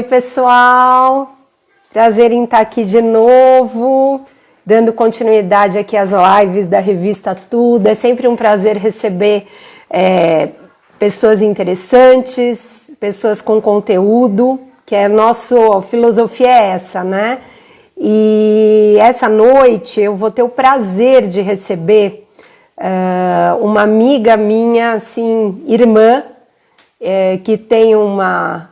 Oi, pessoal. Prazer em estar aqui de novo, dando continuidade aqui às lives da revista Tudo. É sempre um prazer receber pessoas interessantes, pessoas com conteúdo, que a nossa filosofia é essa, né? E essa noite eu vou ter o prazer de receber uma amiga minha, assim, irmã, que tem uma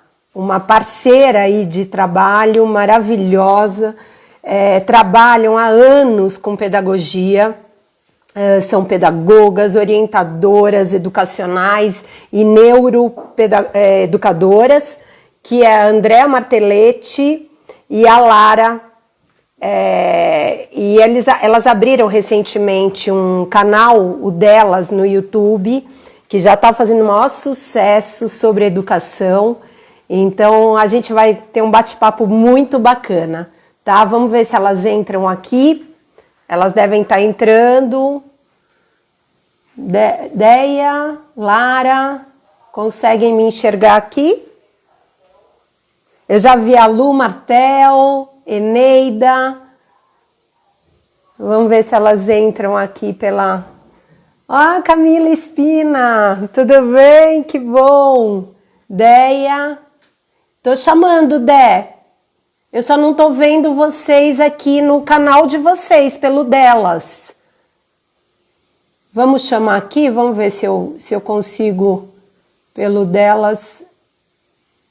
parceira aí de trabalho maravilhosa, trabalham há anos com pedagogia, são pedagogas, orientadoras educacionais e neuroeducadoras, que é a Andréa Martelletti e a Lara. E elas abriram recentemente um canal, o delas, no YouTube, que já está fazendo o maior sucesso sobre educação. Então, a gente vai ter um bate-papo muito bacana, tá? Vamos ver se elas entram aqui. Elas devem estar entrando. Deia, Lara, conseguem me enxergar aqui? Eu já vi a Lu Martel, Eneida. Vamos ver se elas entram aqui pela... Ah, Camila Espina, tudo bem? Que bom! Deia, tô chamando, Dé. Eu só não tô vendo vocês aqui no canal de vocês, pelo delas. Vamos chamar aqui, vamos ver se eu consigo pelo delas.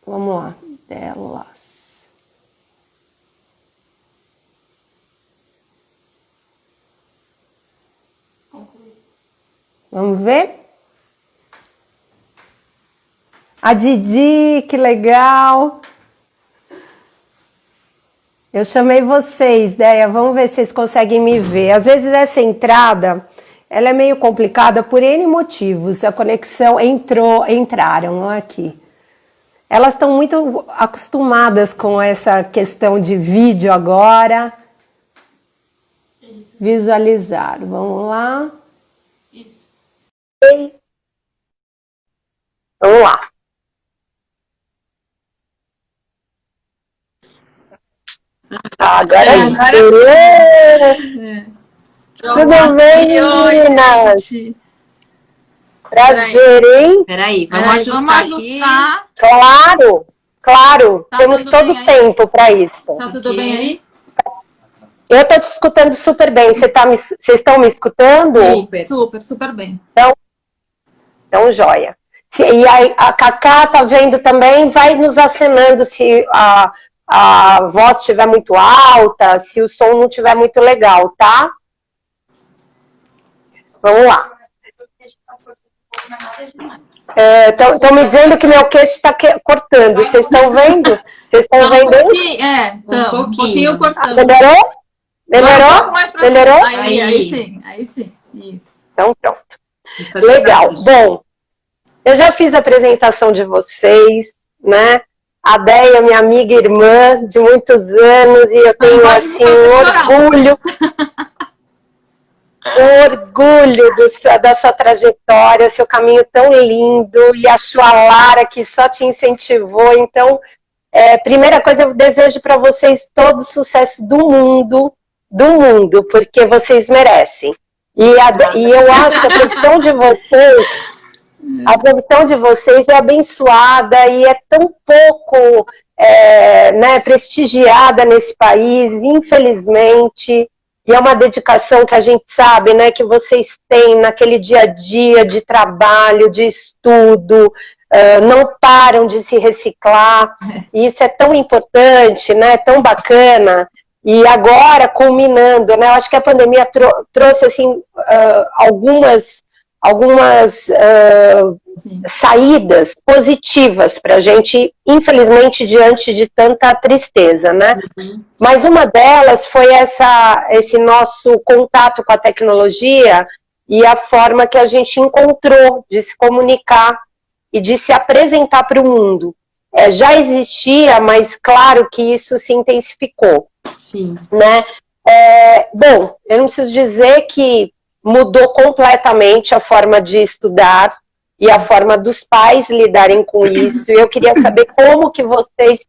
Vamos lá, delas. Vamos ver? A Didi, que legal! Eu chamei vocês, Deia, vamos ver se vocês conseguem me ver. Às vezes essa entrada, ela é meio complicada por N motivos. A conexão entraram aqui. Elas estão muito acostumadas com essa questão de vídeo agora. Visualizar, vamos lá. Vamos lá. Agora tudo bem, meninas? Prazer, hein? Peraí, vamos ajustar aqui. Claro. Tá, temos todo o tempo para isso. Tá tudo bem aí? Eu estou te escutando super bem. Vocês estão me escutando? Super bem. Então, joia. E a Cacá tá vendo também, vai nos acenando se a voz estiver muito alta, se o som não estiver muito legal, tá? Vamos lá. Estão me dizendo que meu queixo está cortando. Vocês estão vendo? Vocês estão vendo isso? Um pouquinho cortando. Melhorou? Melhorou? Aí sim. Isso. Então, pronto. Legal. Bom, eu já fiz a apresentação de vocês, né? A Deia, minha amiga e irmã de muitos anos, e eu tenho, assim, orgulho da sua trajetória, seu caminho tão lindo, e a sua Lara, que só te incentivou. Então, primeira coisa, eu desejo para vocês todo o sucesso do mundo, porque vocês merecem. E eu acho que a profissão de vocês é abençoada e é tão pouco prestigiada nesse país, infelizmente. E é uma dedicação que a gente sabe, né, que vocês têm naquele dia a dia de trabalho, de estudo, não param de se reciclar. E isso é tão importante, né, tão bacana. E agora, culminando, né, eu acho que a pandemia trouxe assim, algumas saídas positivas para a gente, infelizmente, diante de tanta tristeza, né? Mas uma delas foi esse nosso contato com a tecnologia e a forma que a gente encontrou de se comunicar e de se apresentar para o mundo. Já existia, mas claro que isso se intensificou. Sim. Né? Bom, eu não preciso dizer que mudou completamente a forma de estudar e a forma dos pais lidarem com isso. E eu queria saber como que vocês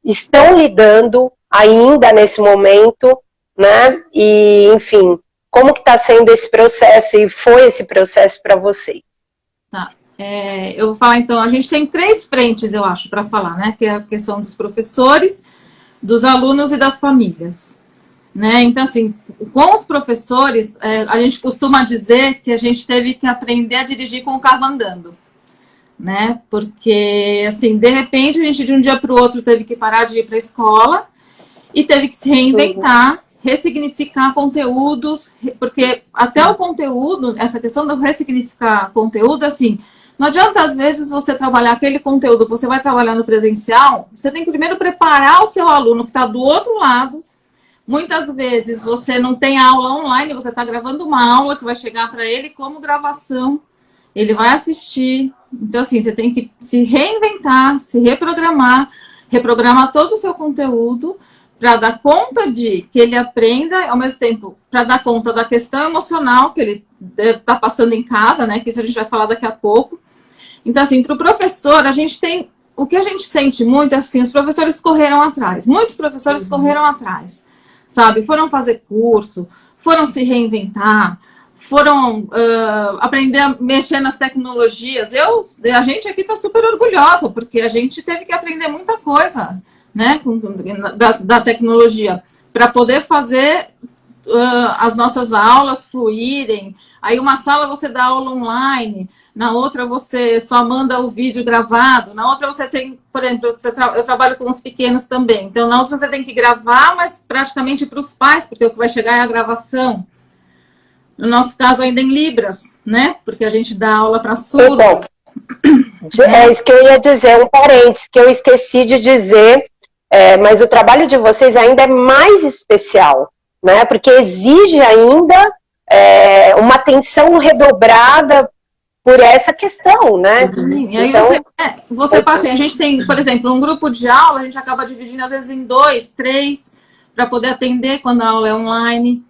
estão lidando ainda nesse momento, né? E, enfim, como que está sendo esse processo e foi esse processo para vocês? Tá. Eu vou falar então, a gente tem 3 frentes, eu acho, para falar, né? Que é a questão dos professores, dos alunos e das famílias. Né? Então, assim, com os professores, a gente costuma dizer que a gente teve que aprender a dirigir com o carro andando. Né? Porque, assim, de repente, a gente de um dia para o outro teve que parar de ir para a escola e teve que se reinventar, ressignificar conteúdos, porque até o conteúdo, essa questão do ressignificar conteúdo, assim, não adianta às vezes você trabalhar aquele conteúdo que você vai trabalhar no presencial, você tem que primeiro preparar o seu aluno que está do outro lado. Muitas vezes você não tem aula online, você está gravando uma aula que vai chegar para ele como gravação, ele vai assistir. Então, assim, você tem que se reinventar, se reprogramar, reprogramar todo o seu conteúdo para dar conta de que ele aprenda, ao mesmo tempo, para dar conta da questão emocional que ele deve estar passando em casa, né? Que isso a gente vai falar daqui a pouco. Então, assim, para o professor, a gente tem... O que a gente sente muito, assim, os professores correram atrás. Muitos professores correram atrás, sabe? Foram fazer curso, foram se reinventar, foram aprender a mexer nas tecnologias. A gente aqui está super orgulhosa, porque a gente teve que aprender muita coisa, né, da tecnologia, para poder fazer as nossas aulas fluírem. Aí uma sala você dá aula online, na outra você só manda o vídeo gravado, na outra você tem, por exemplo, eu trabalho com os pequenos também, então na outra você tem que gravar, mas praticamente para os pais, porque o que vai chegar é a gravação. No nosso caso, ainda em Libras, né? Porque a gente dá aula para surdos. É isso que eu ia dizer, um parênteses, que eu esqueci de dizer, mas o trabalho de vocês ainda é mais especial, né? Porque exige ainda uma atenção redobrada por essa questão, né? E aí então, você passa, a gente tem, por exemplo, um grupo de aula, a gente acaba dividindo às vezes em 2, 3, para poder atender quando a aula é online.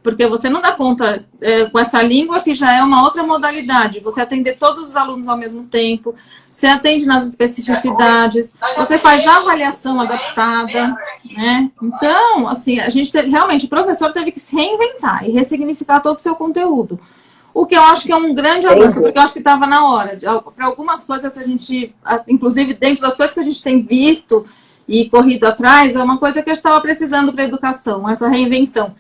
Porque você não dá conta com essa língua, que já é uma outra modalidade. Você atender todos os alunos ao mesmo tempo, você atende nas especificidades, você faz a avaliação adaptada, né? Então, assim, a gente realmente, o professor teve que se reinventar e ressignificar todo o seu conteúdo. O que eu acho que é um grande avanço, porque eu acho que estava na hora. Para algumas coisas a gente, inclusive dentro das coisas que a gente tem visto e corrido atrás, é uma coisa que a gente estava precisando para a educação, essa reinvenção.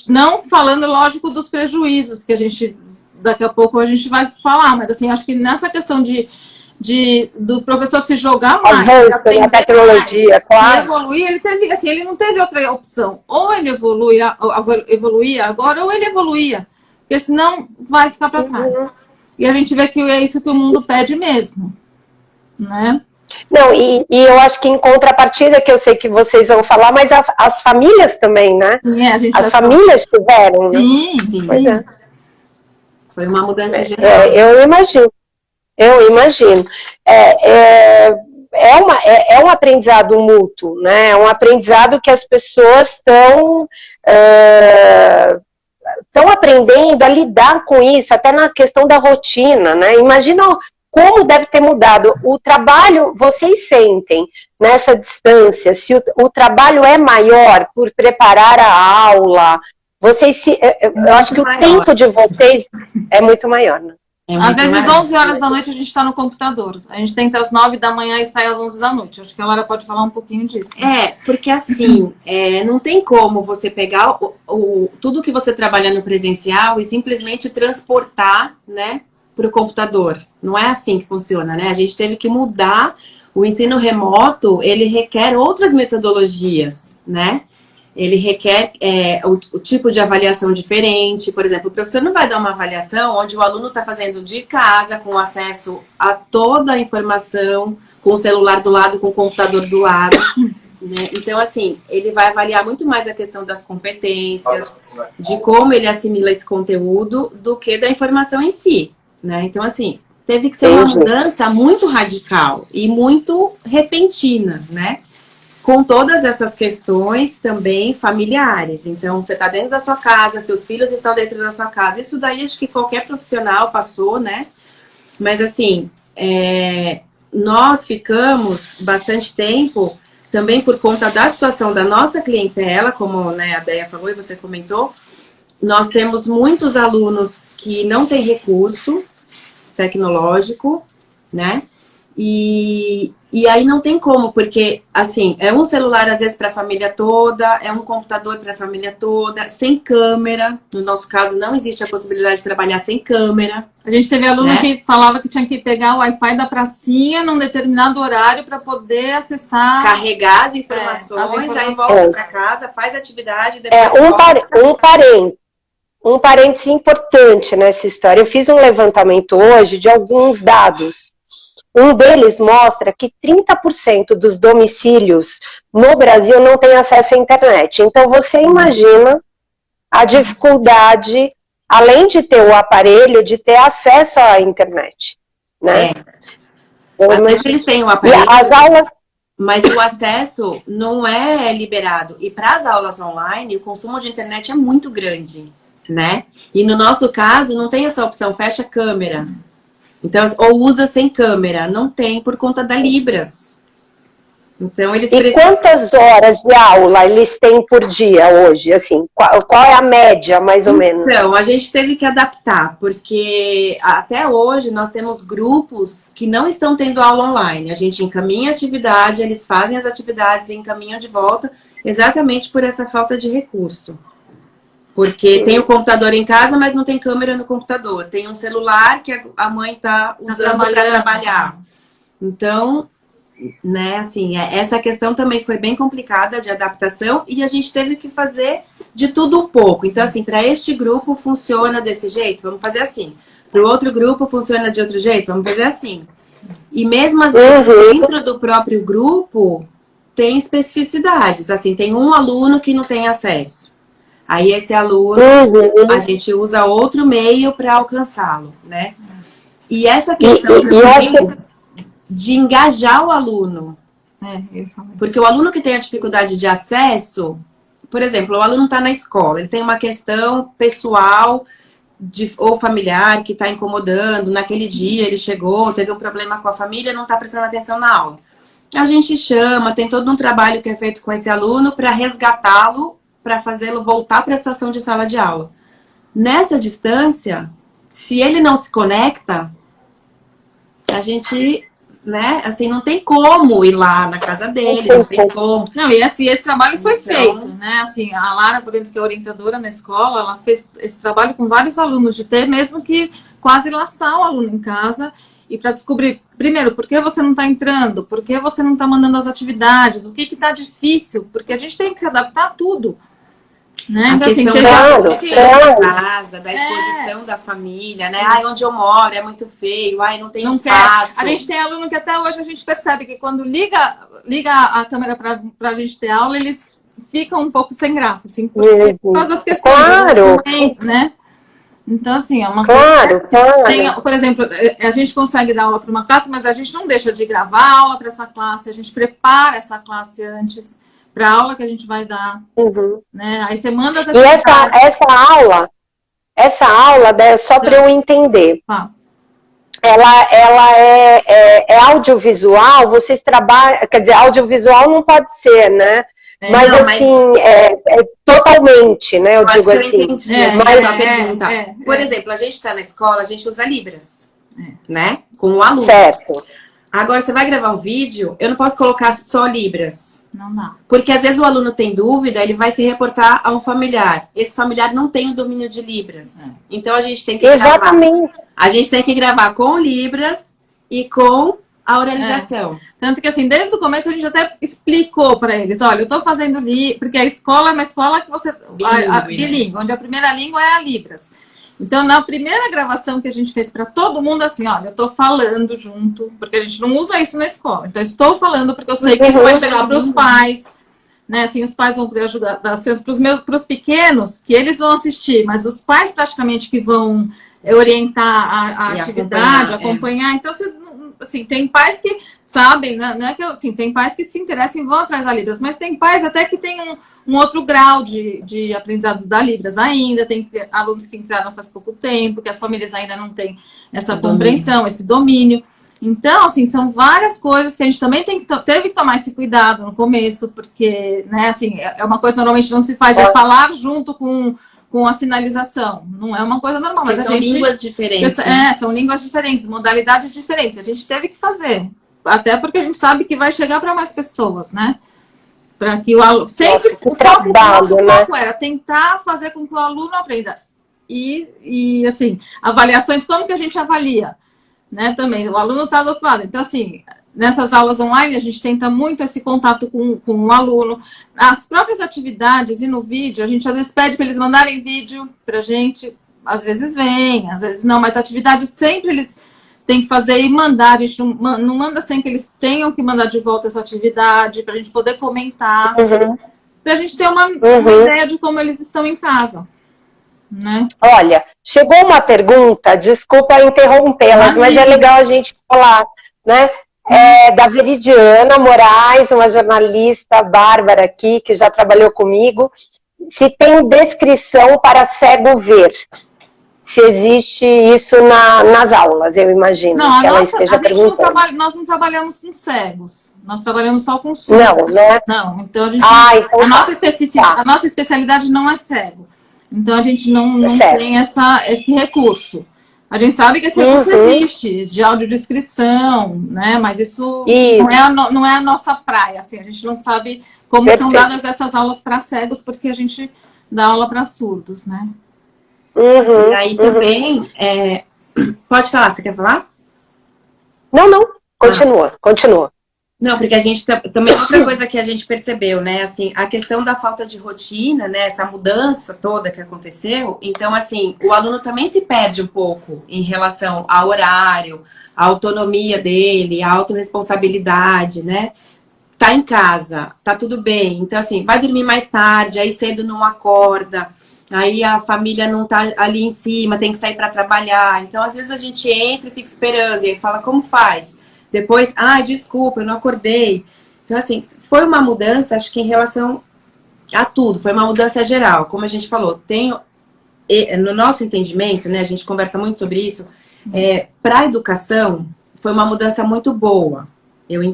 Não falando, lógico, dos prejuízos, que a gente, daqui a pouco a gente vai falar, mas assim, acho que nessa questão do professor se jogar mais, aprender a tecnologia, mais, claro. E evoluir, ele teve, assim, ele não teve outra opção. Ou ele evoluía agora, ou ele evoluía, porque senão vai ficar para trás. E a gente vê que é isso que o mundo pede mesmo, né? Não, e eu acho que em contrapartida, que eu sei que vocês vão falar, mas as famílias também, né? As famílias tiveram, né? Sim. Pois é. Foi uma mudança geral. Eu imagino. É um aprendizado mútuo, né? É um aprendizado que as pessoas estão aprendendo a lidar com isso, até na questão da rotina, né? Imagina como deve ter mudado o trabalho. Vocês sentem nessa distância, se o trabalho é maior por preparar a aula, eu acho que o tempo de vocês é muito maior, né? Às vezes, 11 horas da noite, a gente está no computador. A gente tenta às 9 da manhã e sai às 11 da noite. Acho que a Laura pode falar um pouquinho disso. Porque assim, não tem como você pegar tudo que você trabalha no presencial e simplesmente transportar, né, para o computador. Não é assim que funciona, né? A gente teve que mudar. O ensino remoto, ele requer outras metodologias, né? Ele requer o tipo de avaliação diferente. Por exemplo, o professor não vai dar uma avaliação onde o aluno está fazendo de casa, com acesso a toda a informação, com o celular do lado, com o computador do lado. Né? Então, assim, ele vai avaliar muito mais a questão das competências, de como ele assimila esse conteúdo, do que da informação em si. Né? Então, assim, teve que ser uma mudança muito radical e muito repentina, né? Com todas essas questões também familiares. Então, você está dentro da sua casa, seus filhos estão dentro da sua casa. Isso daí acho que qualquer profissional passou, né? Mas, assim, nós ficamos bastante tempo também por conta da situação da nossa clientela, como, né, a Déia falou e você comentou, nós temos muitos alunos que não têm recurso tecnológico, né? E aí não tem como, porque, assim, é um celular, às vezes, para a família toda, é um computador para a família toda, sem câmera. No nosso caso, não existe a possibilidade de trabalhar sem câmera. A gente teve aluno, né? que falava que tinha que pegar o Wi-Fi da pracinha num determinado horário para poder acessar. Carregar as informações, aí volta para casa, faz atividade, depois um parênteses importante nessa história. Eu fiz um levantamento hoje de alguns dados. Um deles mostra que 30% dos domicílios no Brasil não têm acesso à internet. Então, você imagina a dificuldade, além de ter o aparelho, de ter acesso à internet. Né? Às vezes eles têm o aparelho, as aulas... mas o acesso não é liberado. E para as aulas online, o consumo de internet é muito grande, né? E no nosso caso, não tem essa opção, fecha a câmera. Então, ou usa sem câmera. Não tem, por conta da Libras. Então, eles precisam... E quantas horas de aula eles têm por dia hoje? Assim, qual é a média, mais ou menos? Então, a gente teve que adaptar, porque até hoje nós temos grupos que não estão tendo aula online. A gente encaminha a atividade, eles fazem as atividades e encaminham de volta, exatamente por essa falta de recurso. Porque tem o computador em casa, mas não tem câmera no computador. Tem um celular que a mãe está usando para trabalhar. Então, né, assim, essa questão também foi bem complicada de adaptação e a gente teve que fazer de tudo um pouco. Então, assim, para este grupo funciona desse jeito, vamos fazer assim. Para o outro grupo funciona de outro jeito, vamos fazer assim. E mesmo às vezes dentro do próprio grupo tem especificidades. Assim, tem um aluno que não tem acesso. Aí esse aluno, a gente usa outro meio para alcançá-lo, né? E essa questão de engajar o aluno. Porque o aluno que tem a dificuldade de acesso, por exemplo, o aluno está na escola, ele tem uma questão pessoal ou familiar que está incomodando, naquele dia ele chegou, teve um problema com a família, não está prestando atenção na aula. A gente chama, tem todo um trabalho que é feito com esse aluno para resgatá-lo, para fazê-lo voltar para a situação de sala de aula. Nessa distância, se ele não se conecta, a gente, né, assim, não tem como ir lá na casa dele, não tem como. Não, e assim, esse trabalho foi feito, né, assim, a Lara, por exemplo, que é orientadora na escola, ela fez esse trabalho com vários alunos, de ter mesmo que quase laçar o aluno em casa, e para descobrir, primeiro, por que você não está entrando, por que você não está mandando as atividades, o que está difícil, porque a gente tem que se adaptar a tudo. Né? A então, questão assim, da casa, da exposição da família, né? Ai, onde eu moro é muito feio, ai, não tem espaço. A gente tem aluno que até hoje a gente percebe que quando liga a câmera pra gente ter aula, eles ficam um pouco sem graça, assim, por causa das questões do momento, né? Então, assim, é uma coisa tem, por exemplo, a gente consegue dar aula para uma classe, mas a gente não deixa de gravar a aula para essa classe, a gente prepara essa classe antes para a aula que a gente vai dar, né? Aí você manda as atividades. E essa aula, só para eu entender, ela é audiovisual, vocês trabalham, quer dizer, audiovisual não pode ser, né? Mas não, assim, é totalmente, né? Eu digo assim. Entendi, mas só pergunta. Por exemplo, a gente está na escola, a gente usa Libras, né? Com o aluno. Certo. Agora, você vai gravar um vídeo, eu não posso colocar só Libras. Não dá. Porque às vezes o aluno tem dúvida, ele vai se reportar a um familiar. Esse familiar não tem o domínio de Libras. Então a gente tem que gravar. A gente tem que gravar com Libras e com a oralização. Tanto que assim, desde o começo a gente até explicou para eles, olha, eu tô fazendo porque a escola é uma escola que você... Bilíngue, onde a primeira língua é a Libras. Então, na primeira gravação que a gente fez para todo mundo, assim, olha, eu tô falando junto, porque a gente não usa isso na escola. Então, eu estou falando porque eu sei que isso vai chegar para os pais, né? Assim, os pais vão poder ajudar as crianças, para os pequenos, que eles vão assistir, mas os pais praticamente que vão orientar a atividade, acompanhar. Então, você... Assim, tem pais que sabem, não é que assim, tem pais que se interessam e vão atrás da Libras, mas tem pais até que tem um outro grau de aprendizado da Libras ainda, tem alunos que entraram faz pouco tempo, que as famílias ainda não têm essa compreensão, esse domínio. Então, assim, são várias coisas que a gente também teve que tomar esse cuidado no começo, porque, né, assim, é uma coisa que normalmente não se faz, é falar junto com a sinalização. Não é uma coisa normal, mas são línguas diferentes. São línguas diferentes, modalidades diferentes. A gente teve que fazer, até porque a gente sabe que vai chegar para mais pessoas, né? Para que o aluno... Sempre o foco era tentar fazer com que o aluno aprenda. E assim, avaliações, como que a gente avalia? Né, também, o aluno está do outro lado. Então, assim, nessas aulas online, a gente tenta muito esse contato com o aluno. As próprias atividades e no vídeo, a gente às vezes pede para eles mandarem vídeo para a gente. Às vezes vem, às vezes não, mas a atividade sempre eles têm que fazer e mandar. A gente não manda sem que eles tenham que mandar de volta essa atividade, para a gente poder comentar, para a gente ter uma ideia de como eles estão em casa. Né? Olha, chegou uma pergunta, desculpa interrompê-las, mas é legal a gente falar, né? Da Veridiana Moraes, uma jornalista bárbara aqui, que já trabalhou comigo, se tem descrição para cego ver, se existe isso nas aulas, eu imagino, não, que ela esteja perguntando. Nós não trabalhamos com cegos, nós trabalhamos só com surdos. Não, né? Não, então a gente então a nossa especialidade não é cego. Então, a gente não tem esse recurso. A gente sabe que esse recurso existe, de audiodescrição, né? Mas isso. Não é a nossa praia. Assim, a gente não sabe como são dadas essas aulas para cegos, porque a gente dá aula para surdos, né? E aí também... Pode falar, você quer falar? Não. Continua. Não, porque a gente também outra coisa que a gente percebeu, né, assim, a questão da falta de rotina, né, essa mudança toda que aconteceu, então, assim, o aluno também se perde um pouco em relação ao horário, à autonomia dele, à autorresponsabilidade, né, tá em casa, tá tudo bem, então, assim, vai dormir mais tarde, aí cedo não acorda, aí a família não tá ali em cima, tem que sair para trabalhar, então, às vezes a gente entra e fica esperando, e aí fala, como faz? Depois, desculpa, eu não acordei. Então, assim, foi uma mudança, acho que em relação a tudo, foi uma mudança geral. Como a gente falou, no nosso entendimento, né, a gente conversa muito sobre isso, para a educação, foi uma mudança muito boa.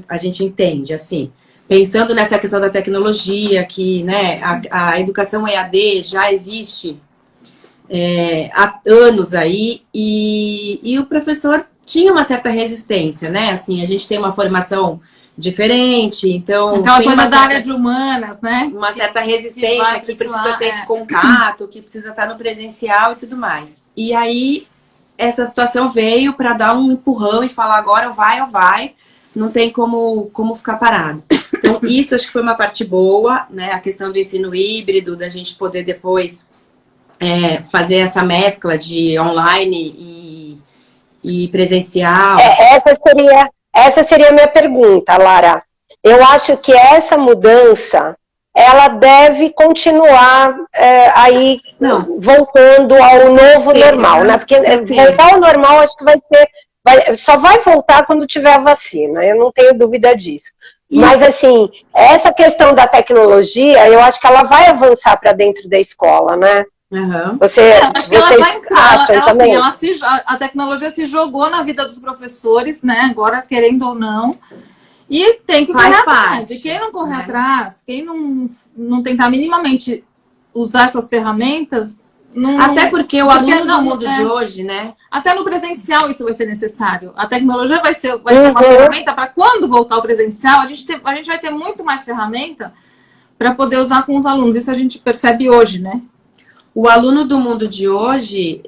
A gente entende, assim, pensando nessa questão da tecnologia, que, né, a educação EAD já existe há anos aí, e o professor tinha uma certa resistência, né? Assim, a gente tem uma formação diferente, então... Aquela coisa da área de humanas, né? Uma certa resistência, que precisa ter esse contato, que precisa estar no presencial e tudo mais. E aí, essa situação veio para dar um empurrão e falar, agora vai, não tem como ficar parado. Então, isso acho que foi uma parte boa, né? A questão do ensino híbrido, da gente poder depois fazer essa mescla de online e presencial. Essa seria a minha pergunta, Lara. Eu acho que essa mudança, ela deve continuar voltando ao novo normal, né? Porque voltar ao normal, acho que só vai voltar quando tiver a vacina, eu não tenho dúvida disso. Mas, assim, essa questão da tecnologia, eu acho que ela vai avançar para dentro da escola, né? Acho que ela vai entrar, a tecnologia se jogou na vida dos professores, né? Agora, querendo ou não, e tem que correr atrás. E quem não correr atrás, quem não tentar minimamente usar essas ferramentas... Até porque o aluno do mundo de hoje, né? Até no presencial isso vai ser necessário. A tecnologia vai ser uma ferramenta para quando voltar ao presencial, a gente vai ter muito mais ferramenta para poder usar com os alunos. Isso a gente percebe hoje, né? O aluno do mundo de hoje,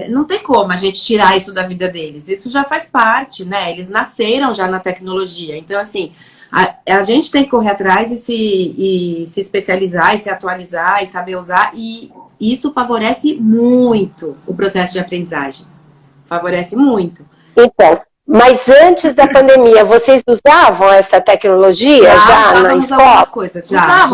não tem como a gente tirar isso da vida deles. Isso já faz parte, né? Eles nasceram já na tecnologia. Então, assim, a gente tem que correr atrás e se especializar, e se atualizar, e saber usar. E isso favorece muito o processo de aprendizagem. Favorece muito. Então, mas antes da pandemia, vocês usavam essa tecnologia já na escola? Coisas, já.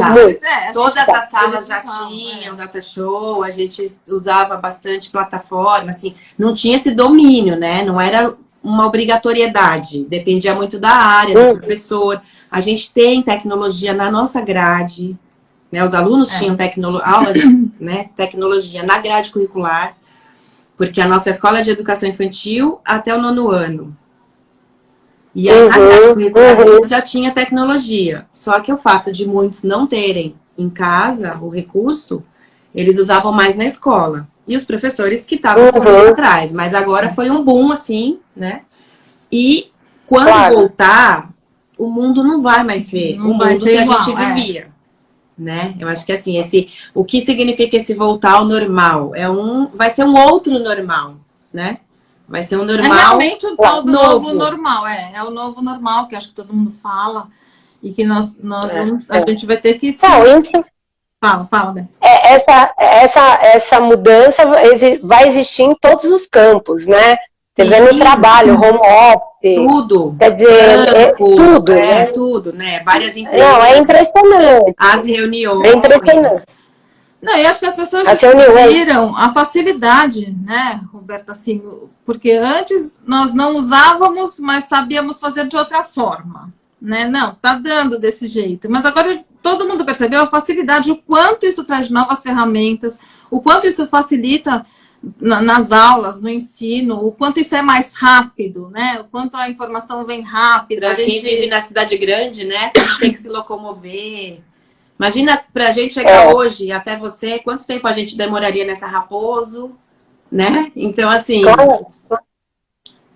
Todas as salas já tinham data show, a gente usava bastante plataforma, assim, não tinha esse domínio, né? Não era uma obrigatoriedade, dependia muito da área, do professor. A gente tem tecnologia na nossa grade, né? Os alunos tinham aula de tecnologia na grade curricular, porque a nossa escola de educação infantil até o 9º ano. E aí, na grade curricular deles já tinha tecnologia. Só que o fato de muitos não terem em casa o recurso, eles usavam mais na escola. E os professores que estavam correndo atrás. Mas agora foi um boom, assim, né? E quando voltar, o mundo não vai mais ser o mundo que a gente vivia. Né? Eu acho que assim, o que significa esse voltar ao normal? Vai ser um outro normal, né? Vai ser um normal. É realmente o tal do novo normal, é o novo normal, que acho que todo mundo fala, e que a gente vai ter que Fala, Bem. Essa mudança vai existir em todos os campos, né? Você vê no trabalho, home office. Tudo. Quer dizer, tudo. Né? Tudo, né? Várias empresas. Não, é impressionante. As reuniões. É impressionante. Não, e acho que as pessoas viram a facilidade, né, Roberta, assim, porque antes nós não usávamos, mas sabíamos fazer de outra forma, né? Não, tá dando desse jeito. Mas agora todo mundo percebeu a facilidade, o quanto isso traz novas ferramentas, o quanto isso facilita nas aulas, no ensino, o quanto isso é mais rápido, né? O quanto a informação vem rápido. Pra quem vive na cidade grande, né? Você tem que se locomover. Imagina pra gente chegar hoje até você, quanto tempo a gente demoraria nessa Raposo, né? Então, assim,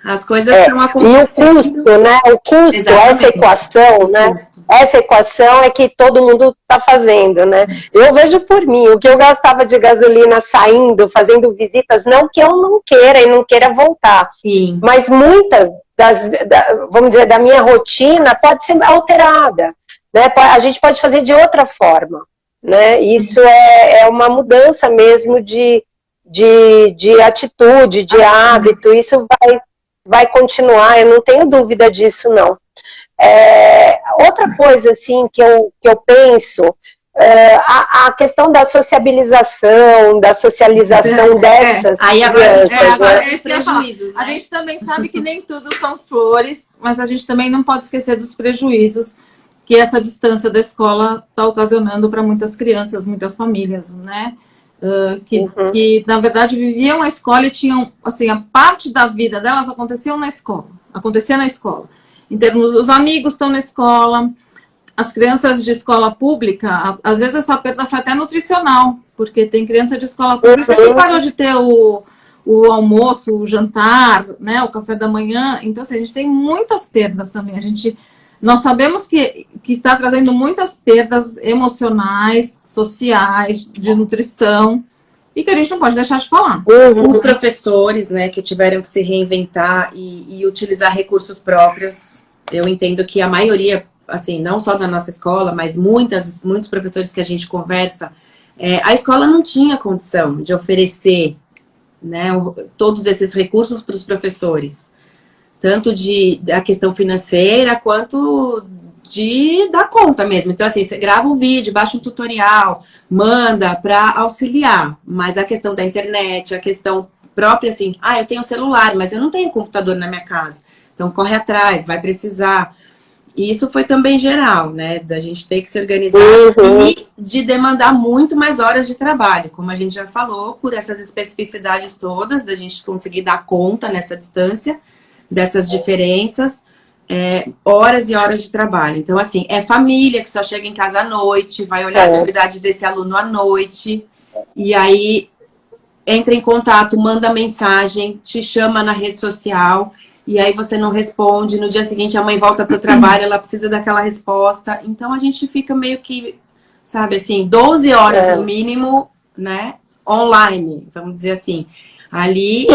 as coisas estão acontecendo. E o custo, né? O custo, exatamente. Essa equação, né? Essa equação é que todo mundo está fazendo, né? Eu vejo por mim, o que eu gastava de gasolina saindo, fazendo visitas, não que eu não queira e não queira voltar. Sim. Mas muitas vamos dizer, da minha rotina pode ser alterada. Né? A gente pode fazer de outra forma, né? Isso é uma mudança mesmo de atitude, de hábito, isso vai continuar, eu não tenho dúvida disso, não. Outra coisa, assim, que eu penso, a questão da socialização dessas aí agora os prejuízos, né? A gente também sabe que nem tudo são flores, mas a gente também não pode esquecer dos prejuízos que essa distância da escola está ocasionando para muitas crianças, muitas famílias, né? Que, na verdade, viviam a escola e tinham, assim, a parte da vida delas acontecia na escola. Em termos, os amigos estão na escola, as crianças de escola pública, às vezes essa perda foi até nutricional, porque tem criança de escola pública que parou de ter o almoço, o jantar, né, o café da manhã. Então, assim, a gente tem muitas perdas também. Nós sabemos que está trazendo muitas perdas emocionais, sociais, de nutrição, e que a gente não pode deixar de falar. Os professores, né, que tiveram que se reinventar e utilizar recursos próprios, eu entendo que a maioria, assim, não só da nossa escola, mas muitos professores que a gente conversa, a escola não tinha condição de oferecer, né, todos esses recursos para os professores. Tanto da questão financeira, quanto de dar conta mesmo. Então, assim, você grava um vídeo, baixa um tutorial, manda para auxiliar. Mas a questão da internet, a questão própria, assim, eu tenho celular, mas eu não tenho computador na minha casa. Então, corre atrás, vai precisar. E isso foi também geral, né? Da gente ter que se organizar e de demandar muito mais horas de trabalho. Como a gente já falou, por essas especificidades todas, da gente conseguir dar conta nessa distância, dessas diferenças, horas e horas de trabalho. Então, assim, família que só chega em casa à noite, vai olhar a atividade desse aluno à noite, e aí entra em contato, manda mensagem, te chama na rede social, e aí você não responde, no dia seguinte a mãe volta para o trabalho, ela precisa daquela resposta. Então, a gente fica meio que, sabe, assim, 12 horas no mínimo, né, online, vamos dizer assim, ali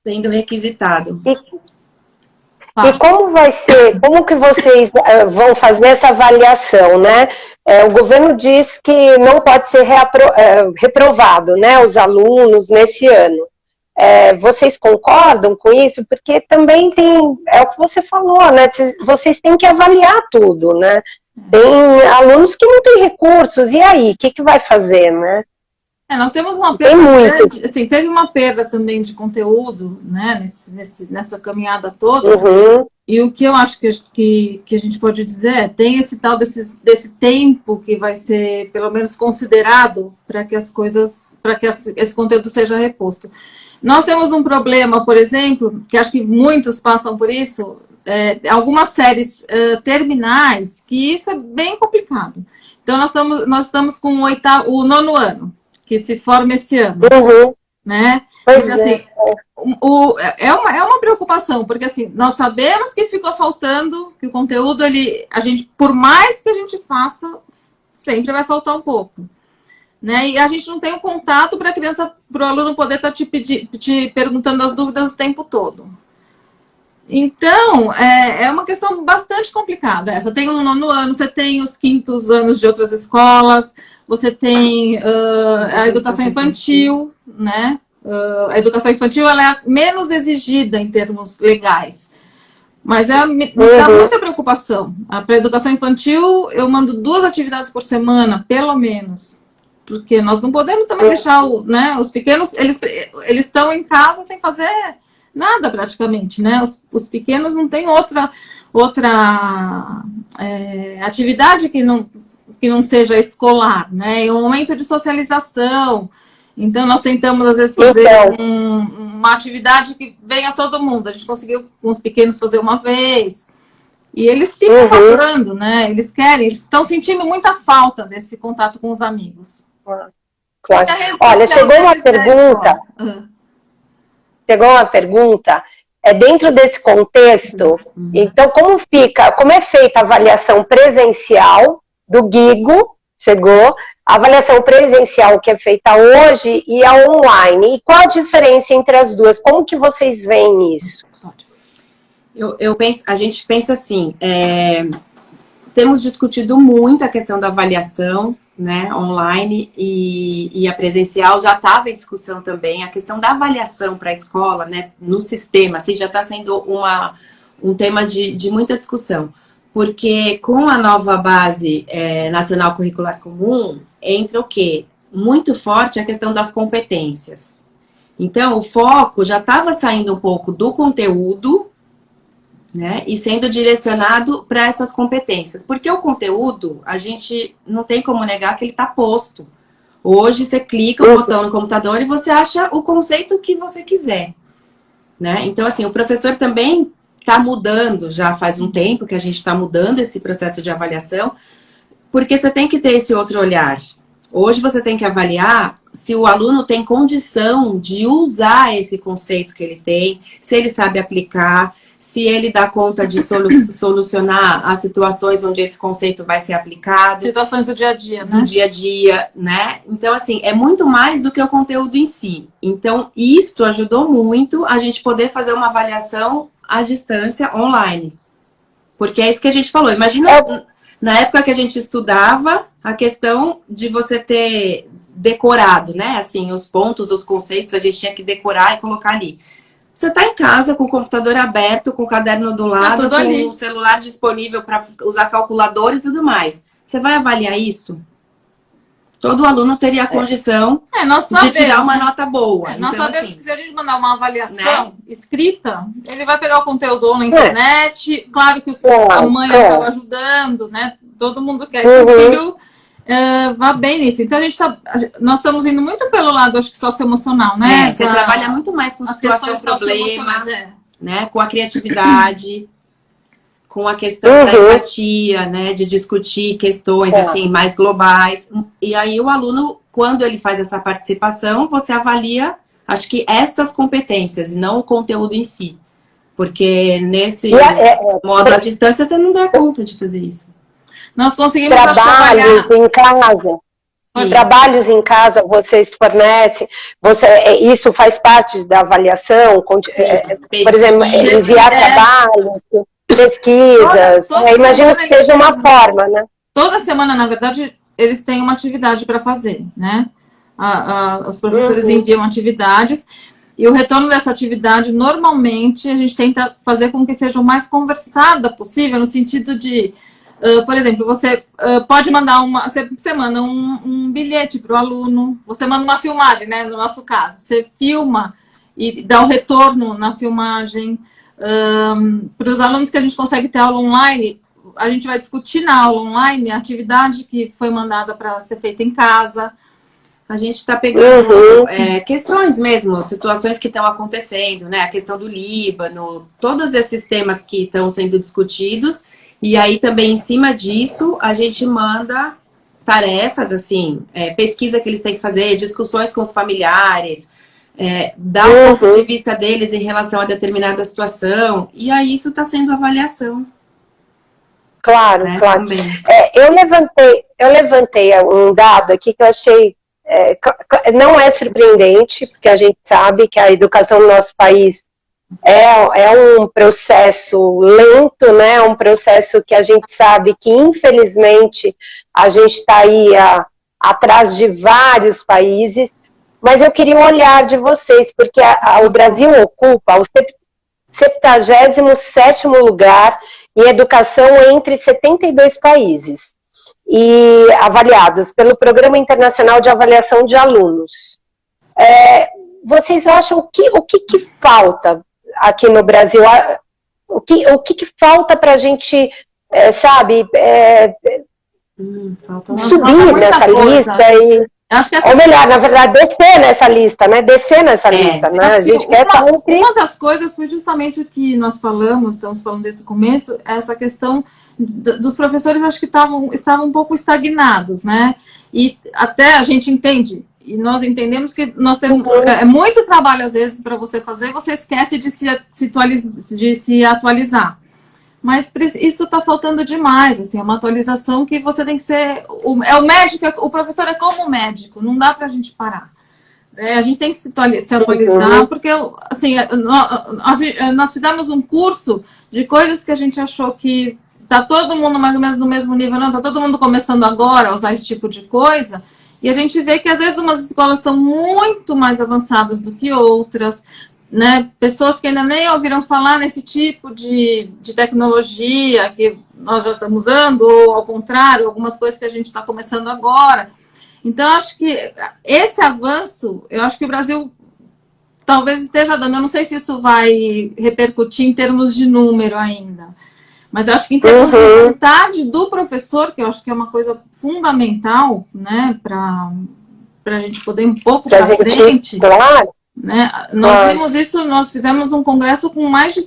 sendo requisitado. E como vai ser, como que vocês vão fazer essa avaliação, né? O governo diz que não pode ser reprovado, né, os alunos nesse ano. Vocês concordam com isso? Porque também é o que você falou, né? Vocês têm que avaliar tudo, né? Tem alunos que não têm recursos, e aí? O que vai fazer, né? Nós temos uma perda grande, assim, teve uma perda também de conteúdo, né, nessa caminhada toda, e o que eu acho que a gente pode dizer tem esse tal desse tempo que vai ser, pelo menos, considerado para que esse conteúdo seja reposto. Nós temos um problema, por exemplo, que acho que muitos passam por isso, algumas séries terminais, que isso é bem complicado. Então, nós estamos com o nono ano, que se forma esse ano. Né? Mas, assim, é uma preocupação, porque assim, nós sabemos que ficou faltando, que o conteúdo, por mais que a gente faça, sempre vai faltar um pouco. Né? E a gente não tem o contato para o aluno poder estar te perguntando as dúvidas o tempo todo. Então, é uma questão bastante complicada essa. Tem um nono ano, você tem os quintos anos de outras escolas, você tem a educação infantil, né? A educação infantil ela é menos exigida em termos legais. Mas me dá muita preocupação. Para a educação infantil, eu mando 2 atividades por semana, pelo menos. Porque nós não podemos também deixar, né, os pequenos, eles estão em casa sem fazer nada praticamente, né? Os pequenos não têm outra atividade que não seja escolar, né? É um momento de socialização. Então, nós tentamos, às vezes, fazer uma atividade que venha todo mundo. A gente conseguiu com os pequenos fazer uma vez. E eles ficam falando, né? Eles estão sentindo muita falta desse contato com os amigos. Claro. Olha, chegou uma pergunta. Chegou uma pergunta. Dentro desse contexto, então, como é feita a avaliação presencial do Guigo? Chegou a avaliação presencial que é feita hoje e a online. E qual a diferença entre as duas? Como que vocês veem isso? A gente pensa assim, temos discutido muito a questão da avaliação, né, online e a presencial já estava em discussão também. A questão da avaliação para a escola, né, no sistema, assim, já está sendo um tema de muita discussão. Porque com a nova base nacional curricular comum, entra o quê? Muito forte a questão das competências. Então, o foco já estava saindo um pouco do conteúdo, né, e sendo direcionado para essas competências. Porque o conteúdo, a gente não tem como negar que ele está posto. Hoje, você clica o botão no computador e você acha o conceito que você quiser. Né? Então, assim, o professor também está mudando, já faz um tempo que a gente está mudando esse processo de avaliação, porque você tem que ter esse outro olhar. Hoje você tem que avaliar se o aluno tem condição de usar esse conceito que ele tem, se ele sabe aplicar, se ele dá conta de solucionar as situações onde esse conceito vai ser aplicado. Situações do dia a dia, né? Do dia a dia, né? Então, assim, é muito mais do que o conteúdo em si. Então, isto ajudou muito a gente poder fazer uma avaliação à distância online. Porque é isso que a gente falou. Imagina, na época que a gente estudava, a questão de você ter decorado, né? Assim, os pontos, os conceitos, a gente tinha que decorar e colocar ali. Você está em casa com o computador aberto, com o caderno do lado, com o celular disponível para usar calculador e tudo mais. Você vai avaliar isso? Todo aluno teria a condição de tirar uma nota boa. Nós sabemos assim, que se a gente mandar uma avaliação escrita, ele vai pegar o conteúdo ou na internet. Claro que a mãe acaba ajudando, né? Todo mundo quer que o filho vá bem nisso. Então, nós estamos indo muito pelo lado, acho que socioemocional, né? Você trabalha muito mais com situação problema, né? Com a criatividade, com a questão da empatia, né? De discutir questões assim, mais globais. E aí o aluno, quando ele faz essa participação, você avalia, acho que estas competências, e não o conteúdo em si. Porque nesse modo à distância, você não dá conta de fazer isso. Nós conseguimos trabalhos em casa. Trabalhos em casa vocês fornecem? Isso faz parte da avaliação? Por exemplo, enviar trabalhos, pesquisas. Imagino que seja uma forma, né? Toda semana, na verdade, eles têm uma atividade para fazer, né? Os professores enviam atividades. E o retorno dessa atividade, normalmente, a gente tenta fazer com que seja o mais conversada possível, no sentido de... por exemplo, você pode mandar você manda um bilhete para o aluno, você manda uma filmagem, né? No nosso caso, você filma e dá o retorno na filmagem. Para os alunos que a gente consegue ter aula online, a gente vai discutir na aula online a atividade que foi mandada para ser feita em casa. a gente está pegando questões mesmo, situações que estão acontecendo, né? A questão do Líbano, todos esses temas que estão sendo discutidos. E aí também, em cima disso, a gente manda tarefas, assim, pesquisa que eles têm que fazer, discussões com os familiares, dar o ponto de vista deles em relação a determinada situação. E aí isso está sendo avaliação. Claro, claro. Eu levantei um dado aqui que eu achei... não é surpreendente, porque a gente sabe que a educação no nosso país é um processo lento, né? Um processo que a gente sabe que, infelizmente, a gente está aí atrás de vários países, mas eu queria um olhar de vocês, porque o Brasil ocupa o 77º lugar em educação entre 72 países, e avaliados pelo Programa Internacional de Avaliação de Alunos. Vocês acham o que falta aqui no Brasil? O que falta para a gente, subir nessa lista e... Acho que ou melhor, na verdade, descer nessa lista, né? Descer nessa lista, né? A gente quer estar entre... Uma das coisas foi justamente o que nós estamos falando desde o começo, essa questão dos professores, acho que estavam um pouco estagnados, né? E até a gente entende, e nós entendemos que nós temos muito trabalho, às vezes, para você fazer, você esquece de se atualizar. Mas isso está faltando demais, assim, é uma atualização que você tem que ser... o médico, o professor é como médico, não dá para a gente parar. A gente tem que se atualizar, porque, assim, nós fizemos um curso de coisas que a gente achou que está todo mundo mais ou menos no mesmo nível, não, está todo mundo começando agora a usar esse tipo de coisa, e a gente vê que, às vezes, umas escolas estão muito mais avançadas do que outras, né, pessoas que ainda nem ouviram falar nesse tipo de tecnologia que nós já estamos usando, ou ao contrário, algumas coisas que a gente está começando agora. Então, acho que esse avanço, eu acho que o Brasil talvez esteja dando, eu não sei se isso vai repercutir em termos de número ainda, mas eu acho que em termos de vontade do professor, que eu acho que é uma coisa fundamental, né, para a gente poder ir um pouco para frente... Claro. Né? Nós vimos isso, nós fizemos um congresso com mais de...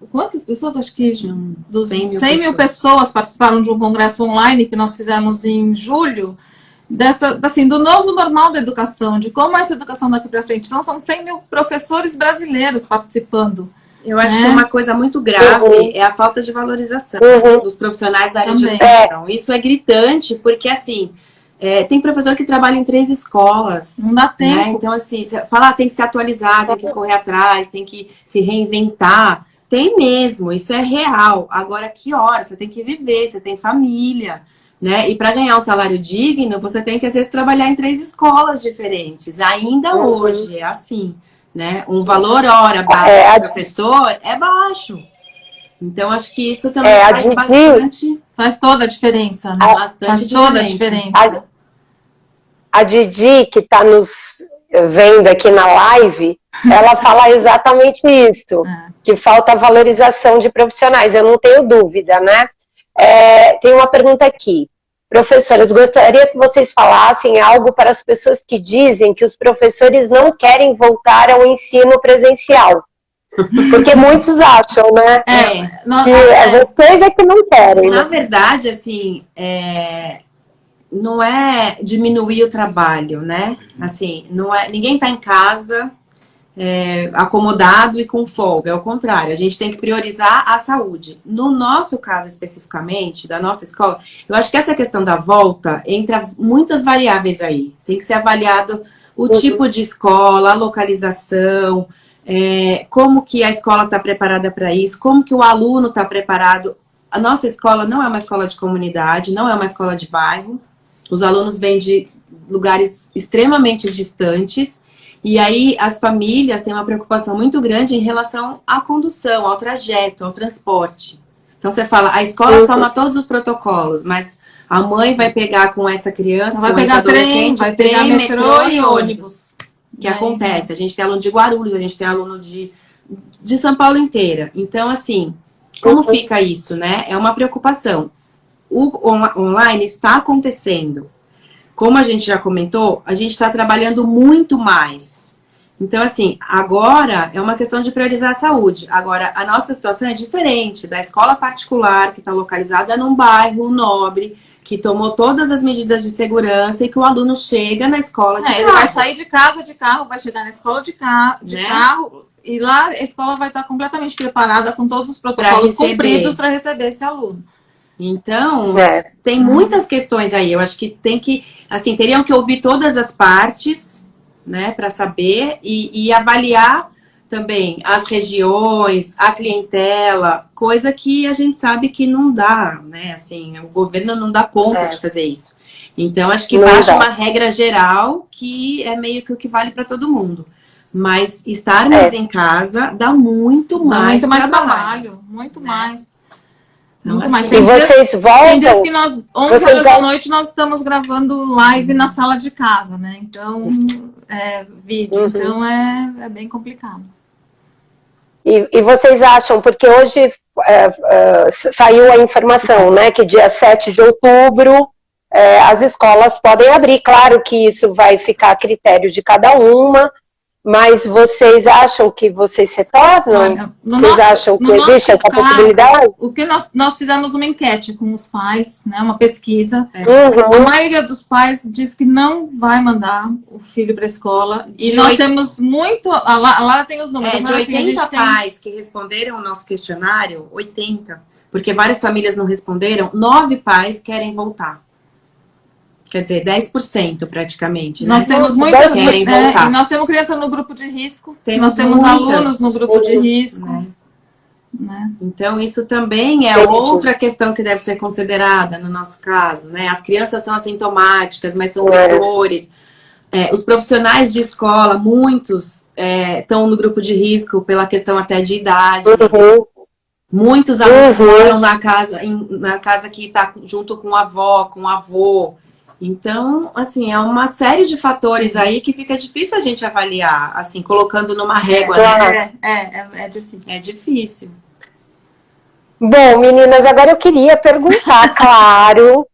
Quantas pessoas? Acho que 100 mil pessoas participaram de um congresso online que nós fizemos em julho, do novo normal da educação, de como é essa educação daqui para frente. Então, são 100 mil professores brasileiros participando. Eu acho que uma coisa muito grave é a falta de valorização dos profissionais da área de educação. Isso é gritante, porque, assim... tem professor que trabalha em 3 escolas. Não dá tempo. Né? Então, assim, você fala, tem que se atualizar, tem que correr atrás, tem que se reinventar. Tem mesmo, isso é real. Agora, que hora? Você tem que viver, você tem família, né? E para ganhar um salário digno, você tem que, às vezes, trabalhar em 3 escolas diferentes. Ainda hoje é assim, né? Um valor hora baixo do professor é baixo. Então, acho que isso também faz bastante... Faz toda a diferença, né? Faz toda a diferença. A Didi, que está nos vendo aqui na live, ela fala exatamente isso, que falta valorização de profissionais, eu não tenho dúvida, né? Tem uma pergunta aqui. Professoras, gostaria que vocês falassem algo para as pessoas que dizem que os professores não querem voltar ao ensino presencial. Porque muitos acham, né? Que vocês que não querem. Na verdade, assim, não é diminuir o trabalho, né? Assim, não é, ninguém está em casa acomodado e com folga. É o contrário, a gente tem que priorizar a saúde. No nosso caso, especificamente, da nossa escola, eu acho que essa questão da volta entra muitas variáveis aí. Tem que ser avaliado o tipo de escola, a localização... como que a escola está preparada para isso, como que o aluno está preparado. A nossa escola não é uma escola de comunidade, não é uma escola de bairro. Os alunos vêm de lugares extremamente distantes, e aí as famílias têm uma preocupação muito grande em relação à condução, ao trajeto, ao transporte. Então você fala, a escola toma todos os protocolos, mas a mãe vai pegar com essa criança, vai com pegar esse adolescente, vai pegar metrô e ônibus. Que acontece, a gente tem aluno de Guarulhos, a gente tem aluno de São Paulo inteira. Então, assim, como fica isso, né? É uma preocupação. O online está acontecendo, como a gente já comentou, a gente está trabalhando muito mais. Então, assim, agora é uma questão de priorizar a saúde. Agora, a nossa situação é diferente da escola particular, que está localizada num bairro nobre, que tomou todas as medidas de segurança e que o aluno chega na escola de carro. Ele vai sair de casa de carro, vai chegar na escola de carro, e lá a escola vai estar completamente preparada com todos os protocolos cumpridos para receber esse aluno. Então, tem muitas questões aí. Eu acho que tem que, assim, teriam que ouvir todas as partes, né, para saber e avaliar também as regiões, a clientela, coisa que a gente sabe que não dá, né, assim, o governo não dá conta de fazer isso. Então, acho que baixa uma regra geral que é meio que o que vale para todo mundo. Mas estarmos em casa dá muito mais trabalho. Muito mais. Então, Muito mais. assim, E vocês voltam... Tem dias que nós, 11 horas da noite, nós estamos gravando live na sala de casa, né? Então, vídeo. Então, é bem complicado. E vocês acham, porque hoje saiu a informação, né, que dia 7 de outubro as escolas podem abrir. Claro que isso vai ficar a critério de cada uma, mas vocês acham que vocês retornam? Olha, vocês acham que existe essa possibilidade? O que nós fizemos uma enquete com os pais, né, uma pesquisa. Uhum. A maioria dos pais diz que não vai mandar o filho para a escola. E nós temos muito... Lá tem os números. De 80 pais que responderam o nosso questionário, 80, porque várias famílias não responderam, 9 pais querem voltar. Quer dizer, 10% praticamente. Né? Nós temos muitas querem voltar. E nós temos criança no grupo de risco. Nós temos alunos no grupo de risco. Né? Então, isso também é outra questão que deve ser considerada no nosso caso. Né? As crianças são assintomáticas, mas são vetores. Os profissionais de escola, muitos estão no grupo de risco pela questão até de idade. Muitos alunos moram na casa que está junto com a avó, com o avô. Então, assim, é uma série de fatores aí que fica difícil a gente avaliar, assim, colocando numa régua. Né? É difícil. É difícil. Bom, meninas, agora eu queria perguntar, claro,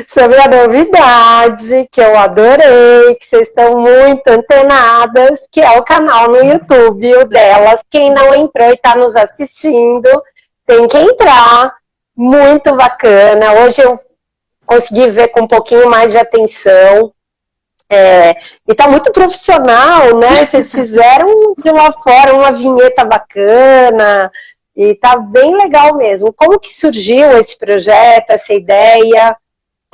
sobre a novidade, que eu adorei, que vocês estão muito antenadas, que é o canal no YouTube, o delas. Quem não entrou e está nos assistindo, tem que entrar. Muito bacana. Hoje eu consegui ver com um pouquinho mais de atenção. E tá muito profissional, né? Vocês fizeram de uma forma, uma vinheta bacana, e tá bem legal mesmo. Como que surgiu esse projeto, essa ideia?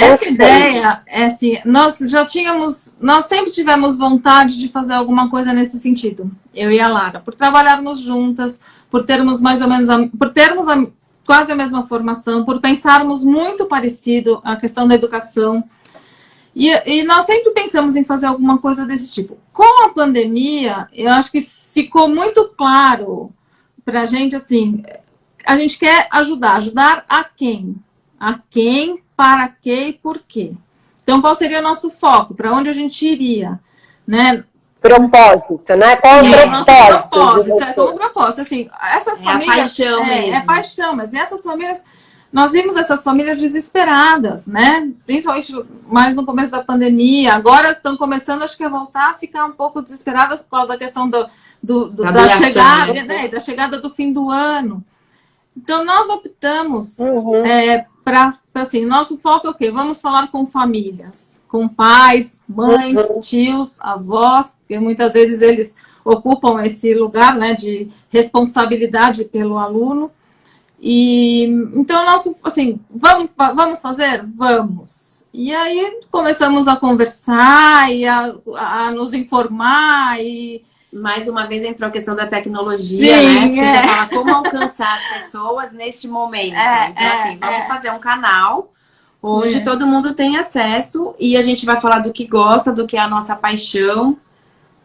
Essa ideia é assim, nós sempre tivemos vontade de fazer alguma coisa nesse sentido, eu e a Lara, por trabalharmos juntas, por termos mais ou menos, quase a mesma formação, por pensarmos muito parecido a questão da educação. E nós sempre pensamos em fazer alguma coisa desse tipo. Com a pandemia, eu acho que ficou muito claro para a gente, assim, a gente quer ajudar a quem? A quem, para quê e por quê. Então, qual seria o nosso foco? Para onde a gente iria? Né? Propósito, né? Qual é o propósito? Como propósito, assim, essas famílias... paixão mesmo. É paixão, mas essas famílias... Nós vimos essas famílias desesperadas, né? Principalmente mais no começo da pandemia. Agora estão começando, acho que, a voltar a ficar um pouco desesperadas por causa da questão da chegada, né? Da chegada do fim do ano. Então, nós optamos para, assim, nosso foco é o quê? Vamos falar com famílias, com pais, mães, tios, avós, porque muitas vezes eles ocupam esse lugar, né, de responsabilidade pelo aluno. E então, nosso, assim, vamos fazer? Vamos. E aí começamos a conversar e a nos informar e... Mais uma vez entrou a questão da tecnologia, né? Porque você fala como alcançar as pessoas neste momento. Então, vamos fazer um canal onde todo mundo tem acesso e a gente vai falar do que gosta, do que é a nossa paixão,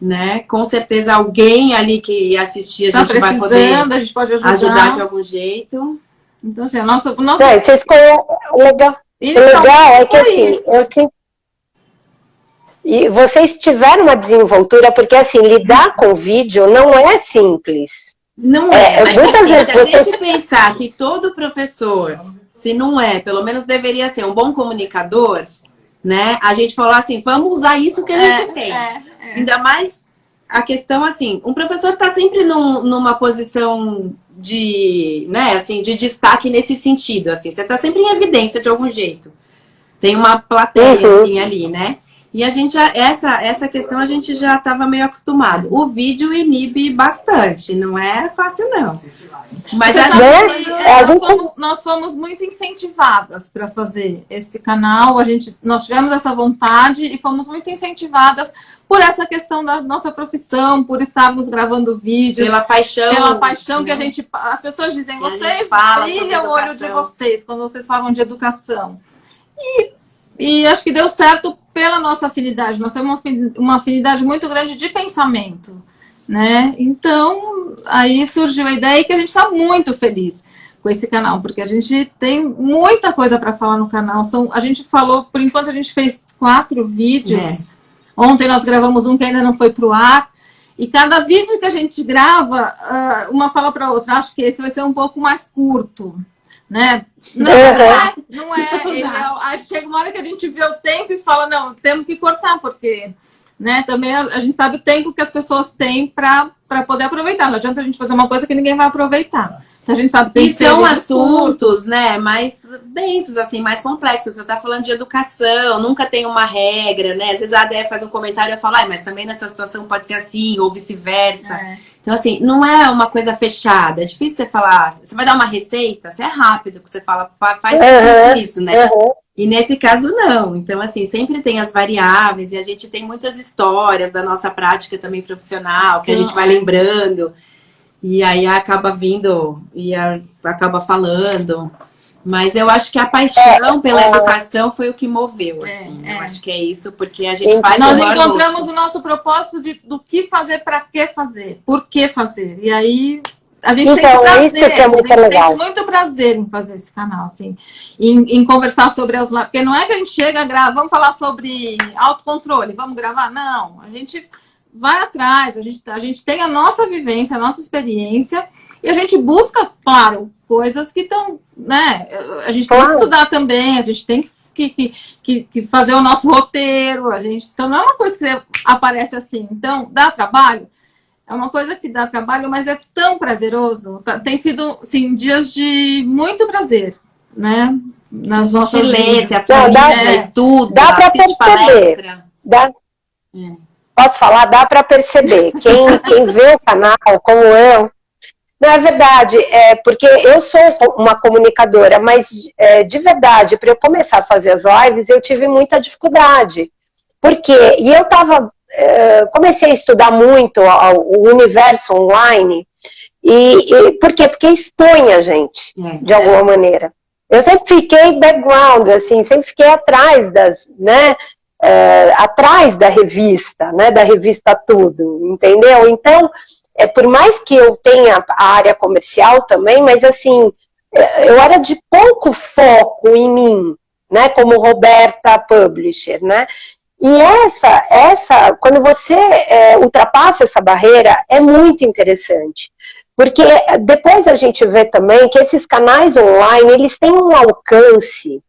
né? Com certeza alguém ali que assistir a gente vai poder a gente pode ajudar de algum jeito. Então, assim, o nosso... vocês legal é que assim, eu sinto. E vocês tiveram uma desenvoltura, porque assim, lidar com vídeo não é simples. Não mas muitas vezes se a gente pensar que todo professor, se não é, pelo menos deveria ser um bom comunicador, né? A gente falou assim, vamos usar isso que a gente tem. Ainda mais a questão, assim, um professor está sempre numa posição de, né, assim, de destaque nesse sentido, assim. Você está sempre em evidência de algum jeito. Tem uma plateia, assim, ali, né? E a gente, essa questão a gente já estava meio acostumado. O vídeo inibe bastante, não é fácil, não. Mas nós fomos muito incentivadas para fazer esse canal. Nós tivemos essa vontade e fomos muito incentivadas por essa questão da nossa profissão, por estarmos gravando vídeos. Pela paixão que a gente... As pessoas dizem, vocês brilham o olho de vocês quando vocês falam de educação. E acho que deu certo pela nossa afinidade. Nós temos uma afinidade muito grande de pensamento, né? Então, aí surgiu a ideia que a gente está muito feliz com esse canal, porque a gente tem muita coisa para falar no canal. A gente falou, por enquanto a gente fez 4 vídeos. Ontem nós gravamos um que ainda não foi para o ar. E cada vídeo que a gente grava, uma fala para a outra, acho que esse vai ser um pouco mais curto. Né? Não é. Aí chega uma hora que a gente vê o tempo e fala, não, temos que cortar, porque, né, também a gente sabe o tempo que as pessoas têm para poder aproveitar. Não adianta a gente fazer uma coisa que ninguém vai aproveitar. Então a gente sabe que tem e são assuntos, né, mais densos, assim, mais complexos. Você está falando de educação, nunca tem uma regra, né? Às vezes a Adé faz um comentário e fala, mas também nessa situação pode ser assim, ou vice-versa. Então, assim, não é uma coisa fechada. É difícil você falar, você vai dar uma receita, você é rápido, que você fala, faz isso, né? E nesse caso, não. Então, assim, sempre tem as variáveis e a gente tem muitas histórias da nossa prática também profissional, que a gente vai lembrando. E aí acaba vindo e acaba falando. Mas eu acho que a paixão pela educação foi o que moveu, assim. Eu acho que é isso, porque a gente faz... Nós encontramos o nosso propósito do que fazer, para que fazer, por que fazer. E aí a gente sente prazer, sente muito prazer em fazer esse canal, assim. Em conversar sobre as... Porque não é que a gente chega a gravar, vamos falar sobre autocontrole, vamos gravar? Não, a gente vai atrás, a gente tem a nossa vivência, a nossa experiência... E a gente busca, claro, coisas que estão, né? A gente tem que estudar também, a gente tem que fazer o nosso roteiro, então não é uma coisa que aparece assim. Então, dá trabalho? É uma coisa que dá trabalho, mas é tão prazeroso. Tem sido, sim, dias de muito prazer, né? Nas nossas vidas. Estuda, dá para perceber. Posso falar? Dá para perceber. Quem vê o canal, como eu, não é verdade, porque eu sou uma comunicadora, mas de verdade, para eu começar a fazer as lives, eu tive muita dificuldade. E eu comecei a estudar muito o universo online, por quê? Porque expõe a gente, de alguma maneira. Eu sempre fiquei background, assim, sempre fiquei atrás atrás da revista, né, da revista Tudo, entendeu? Então, por mais que eu tenha a área comercial também, mas assim, eu era de pouco foco em mim, né, como Roberta Publisher, né, e quando você ultrapassa essa barreira, é muito interessante, porque depois a gente vê também que esses canais online, eles têm um alcance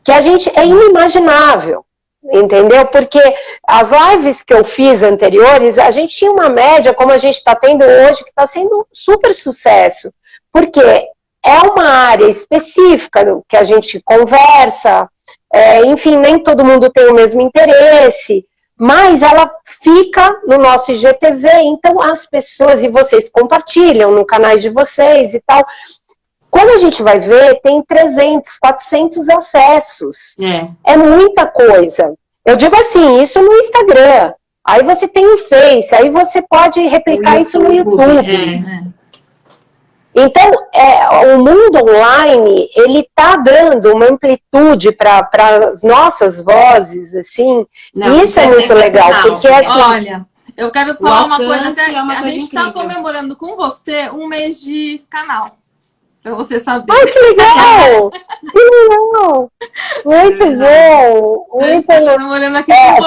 que é inimaginável. Entendeu? Porque as lives que eu fiz anteriores, a gente tinha uma média, como a gente está tendo hoje, que está sendo super sucesso. Porque é uma área específica que a gente conversa, enfim, nem todo mundo tem o mesmo interesse, mas ela fica no nosso IGTV, então as pessoas, e vocês compartilham no canais de vocês e tal. Quando a gente vai ver, tem 300, 400 acessos. É muita coisa. Eu digo assim, isso no Instagram. Aí você tem o Face, aí você pode replicar isso no YouTube. Então, o mundo online, ele está dando uma amplitude para as nossas vozes, assim. Não, isso é muito legal. Porque olha, eu quero falar uma coisa. A gente está comemorando com você um mês de canal. Pra você saber. Ai, que legal! Que legal! Muito bom! Muito bom.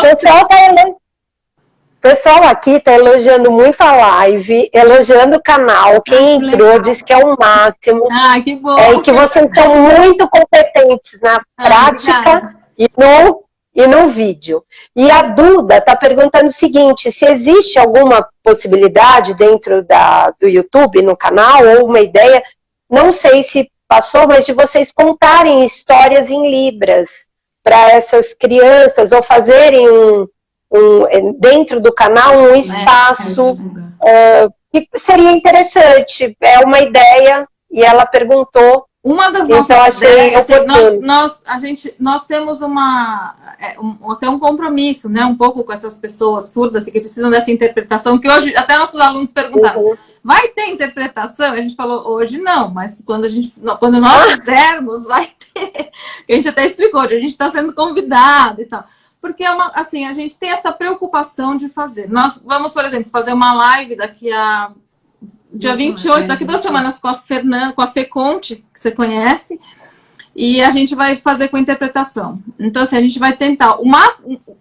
O pessoal aqui está elogiando muito a live, elogiando o canal. Quem entrou disse que é o máximo. Que bom! E que vocês são muito competentes na prática e no vídeo. E a Duda está perguntando o seguinte, se existe alguma possibilidade dentro do YouTube, no canal, ou uma ideia, não sei se passou, mas de vocês contarem histórias em Libras para essas crianças, ou fazerem dentro do canal um espaço que seria interessante, é uma ideia, e ela perguntou. Uma das então, nossas ideias, nós temos até um compromisso, né, um pouco com essas pessoas surdas que precisam dessa interpretação, que hoje até nossos alunos perguntaram, vai ter interpretação? A gente falou, hoje não, mas quando nós fizermos, vai ter. A gente até explicou, a gente está sendo convidado e tal. Porque assim, a gente tem essa preocupação de fazer. Nós vamos, por exemplo, fazer uma live daqui a dia 28, daqui 2 semanas, com a Fê Conte, que você conhece, e a gente vai fazer com interpretação. Então, assim, a gente vai tentar.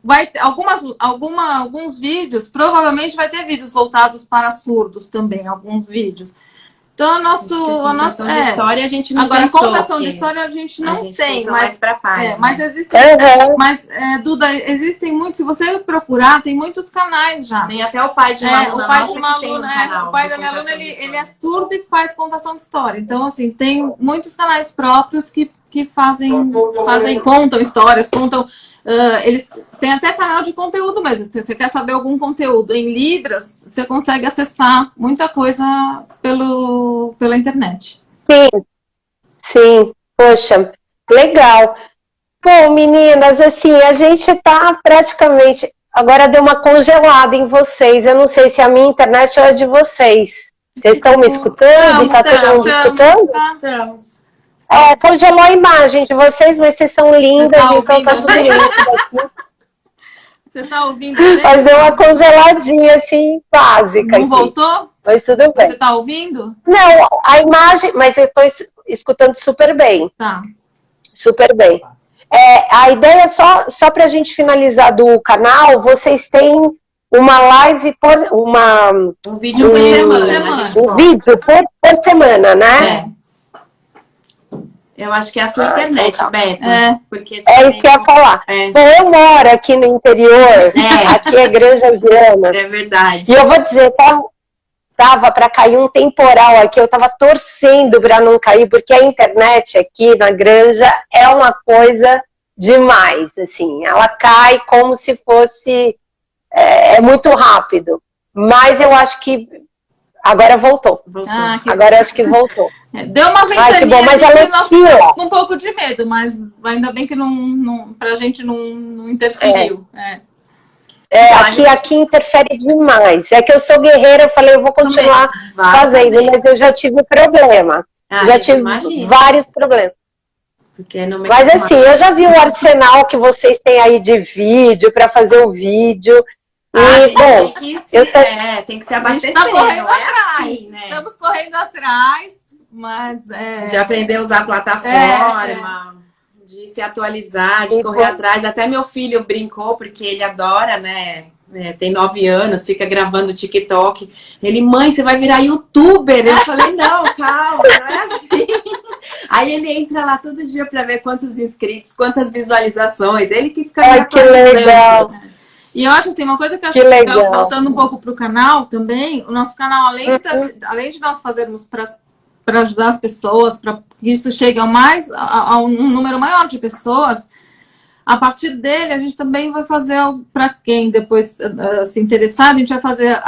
Vai ter alguns vídeos, provavelmente vai ter vídeos voltados para surdos também, alguns vídeos. Então, contação de história a gente não agora, contação de história a gente não tem, mas para paz. Mas existem, Duda, existem muitos. Se você procurar, tem muitos canais já. Tem até o pai de uma aluna. O pai de uma aluna, o pai da minha aluna, ele é surdo e faz contação de história. Então, assim, tem muitos canais próprios que contam histórias, eles têm até canal de conteúdo mesmo. Se você quer saber algum conteúdo em Libras, você consegue acessar muita coisa pela internet. Sim, poxa, legal. Bom, meninas, assim, a gente tá praticamente, agora deu uma congelada em vocês, eu não sei se a minha internet ou a de vocês. Vocês estão me escutando? Tá todo mundo me escutando? Estamos. Congelou a imagem de vocês, mas vocês são lindas, então tá tudo lindo aqui. Você tá ouvindo? Mas deu uma congeladinha, assim, básica. Não voltou? Mas tudo bem. Você tá ouvindo? Não, a imagem, mas eu tô escutando super bem. Tá. Super bem. A ideia, só pra gente finalizar do canal, vocês têm uma live um vídeo por semana. Um vídeo por semana, né? Eu acho que é a sua internet, Beto. Porque isso que eu ia falar. Bom, eu moro aqui no interior, aqui é Granja Viana. É verdade. E eu vou dizer, tava para cair um temporal aqui, eu tava torcendo para não cair, porque a internet aqui na Granja é uma coisa demais, assim. Ela cai como se fosse... É muito rápido. Mas eu acho que agora voltou. Agora eu acho que voltou. Deu uma ventania mas que nós ficamos com um pouco de medo, mas ainda bem que pra gente não interferiu. Aqui interfere demais. É que eu sou guerreira, eu falei, eu vou continuar fazendo, mas eu já tive problema. Já tive vários problemas. Mas assim, eu já vi o arsenal que vocês têm aí de vídeo, para fazer o vídeo. Bom, tem que se abastecer. A gente tá correndo atrás. Né? Estamos correndo atrás. Mas de aprender a usar a plataforma, de se atualizar, de correr atrás. Até meu filho brincou, porque ele adora, né? Tem 9 anos, fica gravando TikTok. Ele, mãe, você vai virar youtuber? Eu falei, não, calma, não é assim. Aí ele entra lá todo dia para ver quantos inscritos, quantas visualizações. Ele que fica... que legal! E eu acho assim, uma coisa que eu acho legal, voltando um pouco pro canal também, o nosso canal, além de nós fazermos para ajudar as pessoas, para que isso chegue a um número maior de pessoas, a partir dele a gente também vai fazer, para quem depois se interessar, a gente vai fazer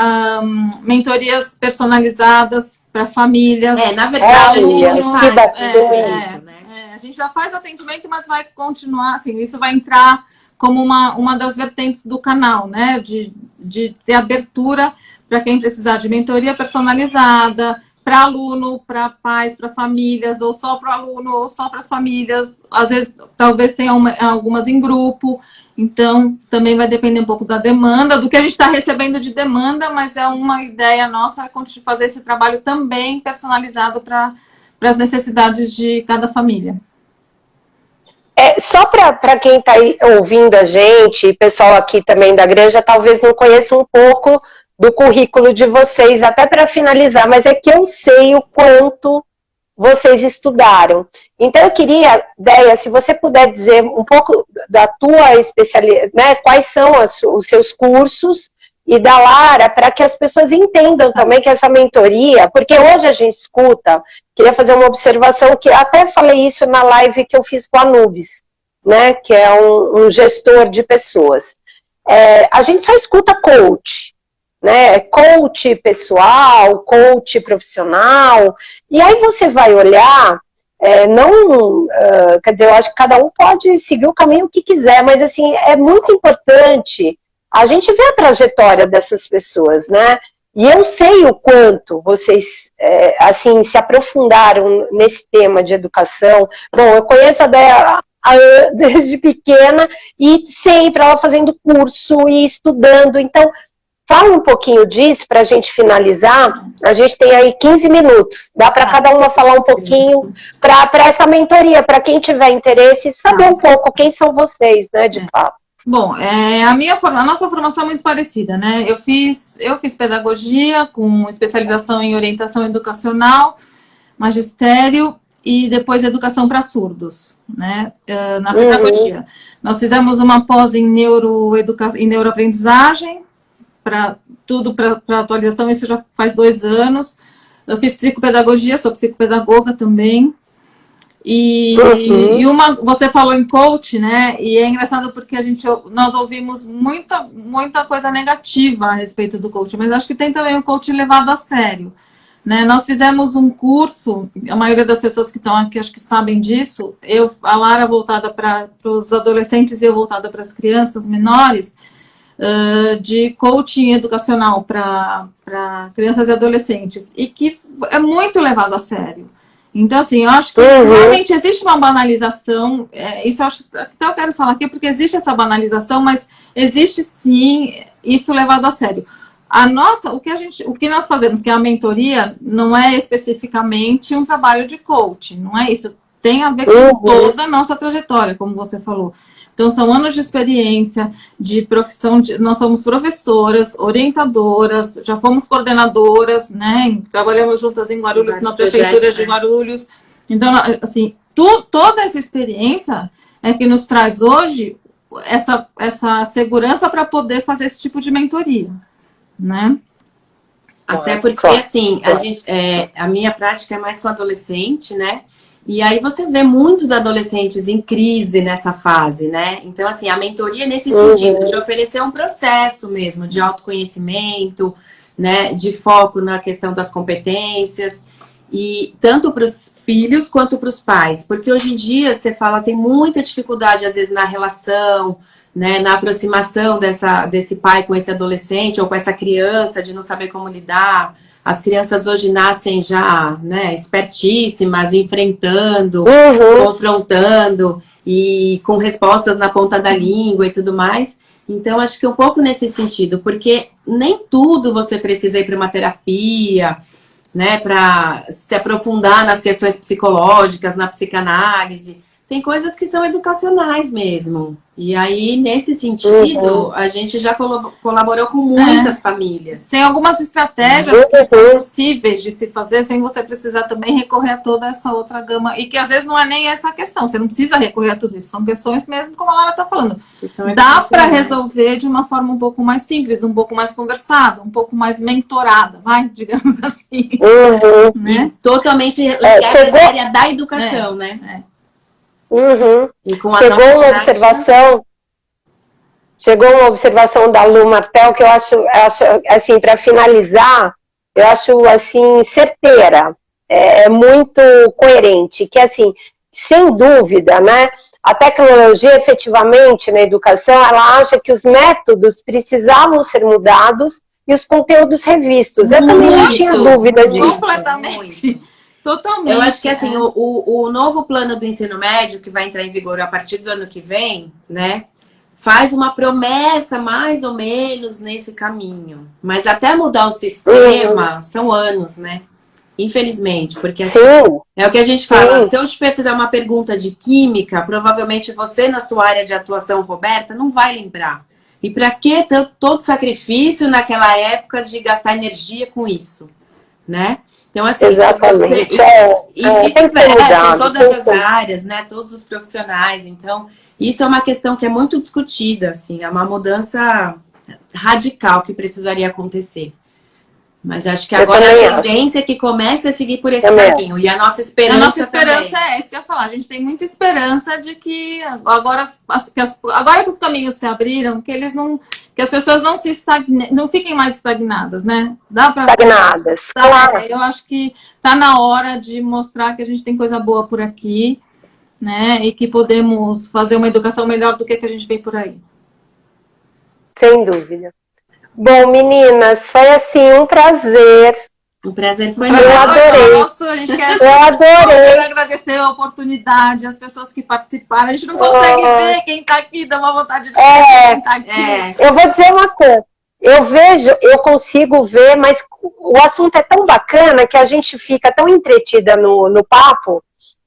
mentorias personalizadas para famílias. Na verdade, a gente já faz atendimento, mas vai continuar, assim, isso vai entrar como uma das vertentes do canal, né, de ter abertura para quem precisar de mentoria personalizada, para aluno, para pais, para famílias, ou só para o aluno, ou só para as famílias. Às vezes, talvez tenha algumas em grupo. Então, também vai depender um pouco da demanda, do que a gente está recebendo de demanda, mas é uma ideia nossa fazer esse trabalho também personalizado para as necessidades de cada família. Só para quem está aí ouvindo a gente, e pessoal aqui também da Granja, talvez não conheça um pouco do currículo de vocês, até para finalizar, mas é que eu sei o quanto vocês estudaram. Então, eu queria, Déia, se você puder dizer um pouco da tua especialidade, né, quais são os seus cursos, e da Lara, para que as pessoas entendam também que essa mentoria, porque hoje a gente escuta, queria fazer uma observação, que até falei isso na live que eu fiz com a Nubes, né, que é um gestor de pessoas. A gente só escuta coach, né, coach pessoal, coach profissional, e aí você vai olhar, quer dizer, eu acho que cada um pode seguir o caminho que quiser, mas assim, é muito importante a gente ver a trajetória dessas pessoas, né, e eu sei o quanto vocês, assim, se aprofundaram nesse tema de educação. Bom, eu conheço a Déia desde pequena, e sempre ela fazendo curso e estudando, então, fala um pouquinho disso para a gente finalizar. A gente tem aí 15 minutos. Dá para cada uma falar um pouquinho para essa mentoria, para quem tiver interesse, saber um pouco quem são vocês, né, de fato. Bom, a nossa formação é muito parecida, né? Eu fiz pedagogia com especialização em orientação educacional, magistério e depois educação para surdos, né? Na pedagogia. Nós fizemos uma pós em neuroaprendizagem, para atualização, isso já faz 2 anos. Eu fiz psicopedagogia, sou psicopedagoga também. E você falou em coach, né? E é engraçado porque nós ouvimos muita coisa negativa a respeito do coach, mas acho que tem também o coach levado a sério, né? Nós fizemos um curso, a maioria das pessoas que estão aqui acho que sabem disso, a Lara voltada para os adolescentes e eu voltada para as crianças menores, de coaching educacional para crianças e adolescentes, e que é muito levado a sério. Então, assim, eu acho que realmente existe uma banalização, isso eu acho, até eu quero falar aqui, porque existe essa banalização, mas existe sim isso levado a sério. O que nós fazemos, que é a mentoria, não é especificamente um trabalho de coaching, não é isso. Tem a ver com toda a nossa trajetória, como você falou. Então, são anos de experiência, de profissão, nós somos professoras, orientadoras, já fomos coordenadoras, né? Trabalhamos juntas em Guarulhos, na prefeitura de Guarulhos. Então, assim, toda essa experiência é que nos traz hoje essa segurança para poder fazer esse tipo de mentoria, né? Até porque, assim, a minha prática é mais com adolescente, né? E aí você vê muitos adolescentes em crise nessa fase, né? Então, assim, a mentoria nesse sentido, de oferecer um processo mesmo de autoconhecimento, né? De foco na questão das competências, e tanto para os filhos quanto para os pais. Porque hoje em dia, você fala, tem muita dificuldade, às vezes, na relação, né? Na aproximação desse pai com esse adolescente ou com essa criança, de não saber como lidar. As crianças hoje nascem já, né, espertíssimas, enfrentando, confrontando e com respostas na ponta da língua e tudo mais. Então, acho que um pouco nesse sentido, porque nem tudo você precisa ir para uma terapia, né, para se aprofundar nas questões psicológicas, na psicanálise. Tem coisas que são educacionais mesmo. E aí, nesse sentido, a gente já colaborou com muitas famílias. Tem algumas estratégias que são possíveis de se fazer sem você precisar também recorrer a toda essa outra gama. E que às vezes não é nem essa questão. Você não precisa recorrer a tudo isso. São questões mesmo, como a Lara está falando. Dá para resolver de uma forma um pouco mais simples, um pouco mais conversada, um pouco mais mentorada, vai, digamos assim. Né? E totalmente ligada à área da educação, né? Chegou uma observação da Lu Martel que eu acho assim, para finalizar, eu acho assim, certeira, muito coerente, que assim, sem dúvida, né, a tecnologia efetivamente na educação, ela acha que os métodos precisavam ser mudados e os conteúdos revistos. Eu também não tinha dúvida disso. Completamente. Totalmente. Eu acho que assim, o novo plano do ensino médio, que vai entrar em vigor a partir do ano que vem, né, faz uma promessa mais ou menos nesse caminho. Mas até mudar o sistema, são anos, né? Infelizmente, porque assim, é o que a gente fala. Se eu te fizer uma pergunta de química, provavelmente você, na sua área de atuação, Roberta, não vai lembrar. E para que todo sacrifício naquela época de gastar energia com isso, né? Então, assim, Exatamente. e tem que ter vice-versa, em mudado, todas as áreas, né? Todos os profissionais. Então, isso é uma questão que é muito discutida, assim, é uma mudança radical que precisaria acontecer. Mas acho que agora a tendência é que comece a seguir por esse caminho. E a nossa esperança também. É isso que eu ia falar. A gente tem muita esperança de que agora que os caminhos se abriram, que as pessoas não fiquem mais estagnadas, né? Dá para estagnadas. Claro. Eu acho que está na hora de mostrar que a gente tem coisa boa por aqui, né? E que podemos fazer uma educação melhor do que a gente vem por aí. Sem dúvida. Bom, meninas, foi assim um prazer. O prazer foi nosso. Eu adorei. Nosso. A gente quer agradecer a oportunidade, as pessoas que participaram. A gente não consegue ver quem está aqui, dá uma vontade de ver quem está aqui. Eu vou dizer uma coisa. Eu consigo ver, mas o assunto é tão bacana que a gente fica tão entretida no papo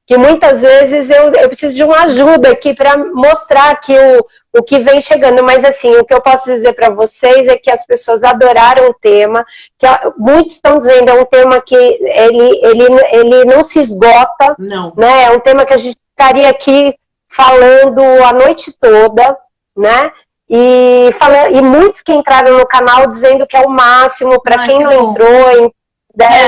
que muitas vezes eu preciso de uma ajuda aqui para mostrar aqui o que vem chegando. Mas assim, o que eu posso dizer para vocês é que as pessoas adoraram o tema, que muitos estão dizendo é um tema que ele não se esgota, não. Né? É um tema que a gente estaria aqui falando a noite toda, né? E muitos que entraram no canal dizendo que é o máximo, para quem não entrou.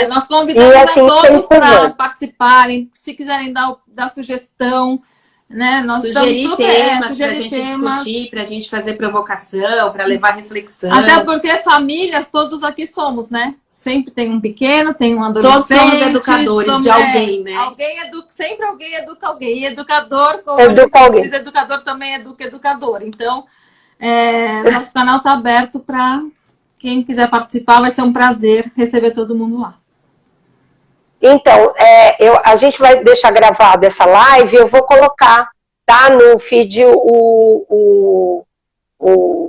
Nós convidamos assim, a todos para participarem, se quiserem dar sugestão, né? Nós sugerir temas para a gente discutir, para a gente fazer provocação, para levar reflexão. Até porque famílias, todos aqui somos, né? Sempre tem um pequeno, tem um adolescente. Todos somos educadores de alguém, né? Sempre alguém educa alguém. E educador, como diz, educador também educa educador. Então, nosso canal está aberto para quem quiser participar. Vai ser um prazer receber todo mundo lá. Então, a gente vai deixar gravada essa live, eu vou colocar, tá, no feed o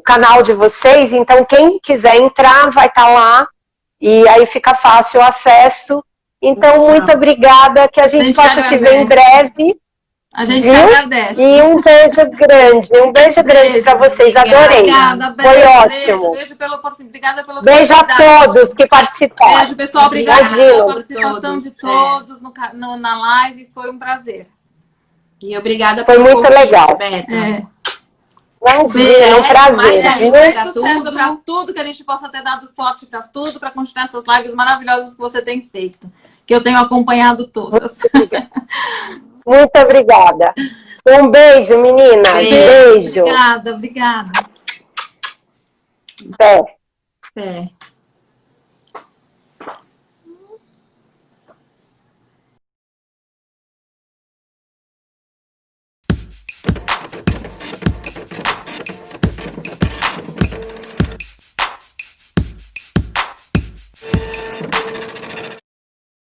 canal de vocês, então quem quiser entrar vai estar lá, e aí fica fácil o acesso. Então, muito obrigada, que a gente possa se ver em breve. A gente agradece. E um beijo grande para vocês, adorei. Obrigada, foi ótimo. Beijo pela oportunidade. Obrigada pela beijo a todos que participaram. Beijo, pessoal. Obrigada pela participação de todos na live. Foi um prazer. E obrigada pelo convite. Foi muito legal. É um prazer. Muito sucesso para tudo, que a gente possa ter dado sorte para tudo, para continuar essas lives maravilhosas que você tem feito, que eu tenho acompanhado todas. Muito obrigada. Um beijo, meninas. Beijo. Obrigada. Bé. É.